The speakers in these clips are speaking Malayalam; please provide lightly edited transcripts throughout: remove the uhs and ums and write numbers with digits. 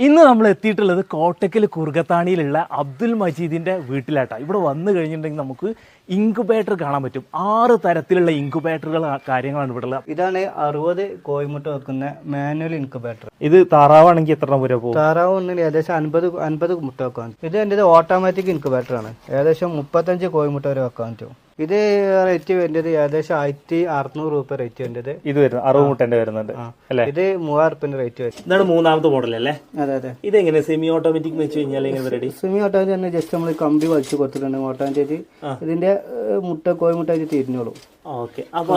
ഇന്ന് നമ്മൾ എത്തിയിട്ടുള്ളത് കോട്ടക്കൽ കുറുകത്താണിയിലുള്ള അബ്ദുൽ മജീദിന്റെ വീട്ടിലാട്ടാണ്. ഇവിടെ വന്നു കഴിഞ്ഞിട്ടുണ്ടെങ്കിൽ നമുക്ക് ഇൻക്യുബേറ്റർ കാണാൻ പറ്റും. 6 തരത്തിലുള്ള ഇൻക്യുബേറ്ററുകൾ കാര്യങ്ങളാണ് ഇവിടെ ഉള്ളത്. ഇതാണ് 60 കോഴിമുട്ട വെക്കുന്ന മാനുവൽ ഇൻക്യുബേറ്റർ. ഇത് താറാവാണെങ്കിൽ എത്ര എണ്ണം വരെ പോകും? താറാവ് ഒന്നിന് ഏകദേശം 50 മുട്ട വെക്കാൻ. ഇത് എൻ്റെ ഓട്ടോമാറ്റിക് ഇൻക്യുബേറ്റർ ആണ്. ഏകദേശം 35 കോഴിമുട്ട വരെ വെക്കാൻ പറ്റും. ഇത് റേറ്റ് വരുന്നത് ഏകദേശം 1600 രൂപ റേറ്റ് വരുന്നത്. ഇത് വരുന്നത് 60 മുട്ടന്റെ വരുന്നുണ്ട് അല്ലേ? ഇത് 3000 റേറ്റ് വരും. ഇതാണ് മൂന്നാമത്തെ മോഡൽ അല്ലേ? അതെ അതെ. ഇതെങ്ങനെ സെമി ഓട്ടോമാറ്റിക് എന്ന് വെച്ച് കഴിഞ്ഞാൽ എങ്ങനെ റെഡി? സെമി ഓട്ടോമാറ്റിക് തന്നെ ജസ്റ്റ് നമ്മൾ കമ്പി വലിച്ചു കൊടുത്തിട്ടുണ്ട് ഓട്ടോമാറ്റിക്. ഇതിന്റെ കോഴിമുട്ട ഇത് തിരിഞ്ഞോളൂ. ഓക്കെ. അപ്പൊ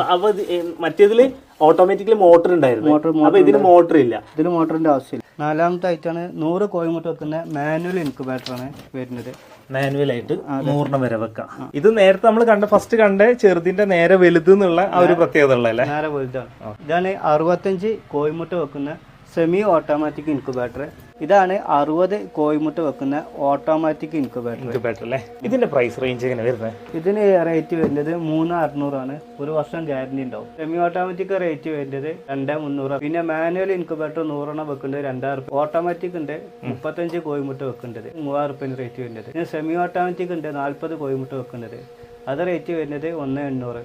മറ്റേതില് ഓട്ടോമാറ്റിക്കലി മോട്ടർ ഉണ്ടായിരുന്നു. അപ്പൊ ഇതിന് മോട്ടർ ഇല്ല. ഇതിന് മോട്ടറിന്റെ ആവശ്യമില്ല. 4ാമത്തെ ആയിട്ടാണ് 100 കോഴിമുട്ട വെക്കുന്ന മാനുവൽ ഇൻക്യുബേറ്റർ ആണ് വരുന്നത്. മാനുവൽ ആയിട്ട് 100 വരെ വെക്കാം. ഇത് നേരത്തെ നമ്മൾ ഫസ്റ്റ് കണ്ട ചെറുതിന്റെ നേരെ വലുത് എന്നുള്ള ആ ഒരു പ്രത്യേകത ഉള്ളതല്ലേ? നേരെ വലുതാണ്. ഇതാണ് 65 കോഴിമുട്ട വെക്കുന്ന സെമി ഓട്ടോമാറ്റിക് ഇൻക്യുബേറ്റർ. ഇതാണ് 60 കോഴിമുട്ട വെക്കുന്ന ഓട്ടോമാറ്റിക് ഇൻക്യുബേറ്റർ അല്ലേ? ഇതിന്റെ പ്രൈസ് റേഞ്ച് എങ്ങനെ വരുന്നത്? ഇതിന് റേറ്റ് വരുന്നത് 3600 ആണ്. 1 വർഷം ഗ്യാരണ്ടി ഉണ്ടാവും. സെമി ഓട്ടോമാറ്റിക് റേറ്റ് വരുന്നത് 2300. പിന്നെ മാനുവൽ ഇൻക്യുബേറ്റർ 100 വെക്കുന്നത് 2000. ഓട്ടോമാറ്റിക് ഉണ്ട് 35 കോഴിമുട്ട വെക്കേണ്ടത് 3000 റേറ്റ് വരുന്നത്. പിന്നെ സെമി ഓട്ടോമാറ്റിക് ഉണ്ട് 40 കോഴിമുട്ട വെക്കുന്നത്. അത് റേറ്റ് വരുന്നത് 1800.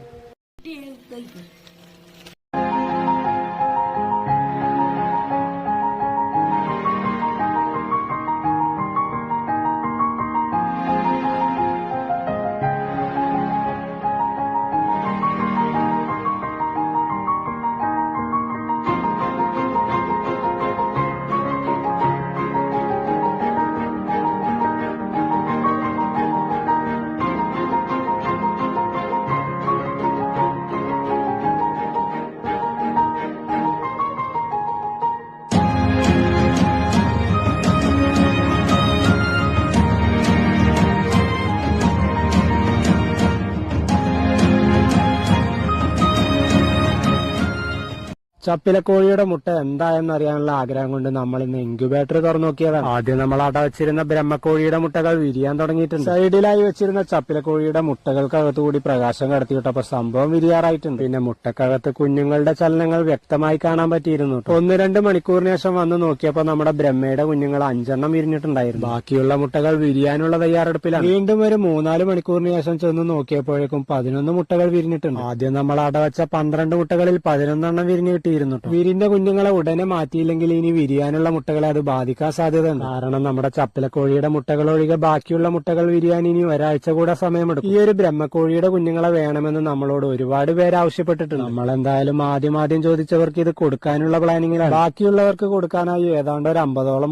ചപ്പിലക്കോഴിയുടെ മുട്ട എന്തായെന്ന് അറിയാനുള്ള ആഗ്രഹം കൊണ്ട് നമ്മൾ ഇന്ന് ഇൻക്യുബേറ്റർ തുറന്നു നോക്കിയതാണ്. ആദ്യം നമ്മൾ അട വെച്ചിരുന്ന ബ്രഹ്മക്കോഴിയുടെ മുട്ടകൾ വിരിയാൻ തുടങ്ങിയിട്ടുണ്ട്. സൈഡിലായി വെച്ചിരുന്ന ചപ്പിലക്കോഴിയുടെ മുട്ടകൾക്കകത്തുകൂടി പ്രകാശം കടത്തിയിട്ടപ്പോ സംഭവം വിരിയാറായിട്ടുണ്ട്. പിന്നെ മുട്ടക്കകത്ത് കുഞ്ഞുങ്ങളുടെ ചലനങ്ങൾ വ്യക്തമായി കാണാൻ പറ്റിയിരുന്നു. 1-2 മണിക്കൂറിന് ശേഷം വന്ന് നോക്കിയപ്പോ നമ്മുടെ ബ്രഹ്മയുടെ കുഞ്ഞുങ്ങൾ 5 വിരിഞ്ഞിട്ടുണ്ടായിരുന്നു. ബാക്കിയുള്ള മുട്ടകൾ വിരിയാനുള്ള തയ്യാറെടുപ്പിലാണ്. വീണ്ടും ഒരു 3-4 മണിക്കൂറിന് ശേഷം ചെന്ന് നോക്കിയപ്പോഴേക്കും 11 മുട്ടകൾ വിരിഞ്ഞിട്ടുണ്ട്. ആദ്യം നമ്മൾ അടവച്ച 12 മുട്ടകളിൽ 11 വിരിഞ്ഞു കിട്ടി. വിരിഞ്ഞ കുഞ്ഞുങ്ങളെ ഉടനെ മാറ്റിയില്ലെങ്കിൽ ഇനി വിരിയാനുള്ള മുട്ടകളെ അത് ബാധിക്കാൻ സാധ്യതയുണ്ട്. കാരണം നമ്മുടെ ചപ്പിലക്കോഴിയുടെ മുട്ടകൾ ഒഴികെ ബാക്കിയുള്ള മുട്ടകൾ വിരിയാൻ ഇനി ഒരാഴ്ച കൂടെ സമയമെടുക്കും. ഈ ഒരു ബ്രഹ്മക്കോഴിയുടെ കുഞ്ഞുങ്ങളെ വേണമെന്ന് നമ്മളോട് ഒരുപാട് പേര് ആവശ്യപ്പെട്ടിട്ടുണ്ട്. നമ്മൾ എന്തായാലും ആദ്യം ചോദിച്ചവർക്ക് ഇത് കൊടുക്കാനുള്ള പ്ലാനിങ്ങിലാണ്. ബാക്കിയുള്ളവർക്ക് കൊടുക്കാനായി ഏതാണ്ട് ഒരു 50ഓളം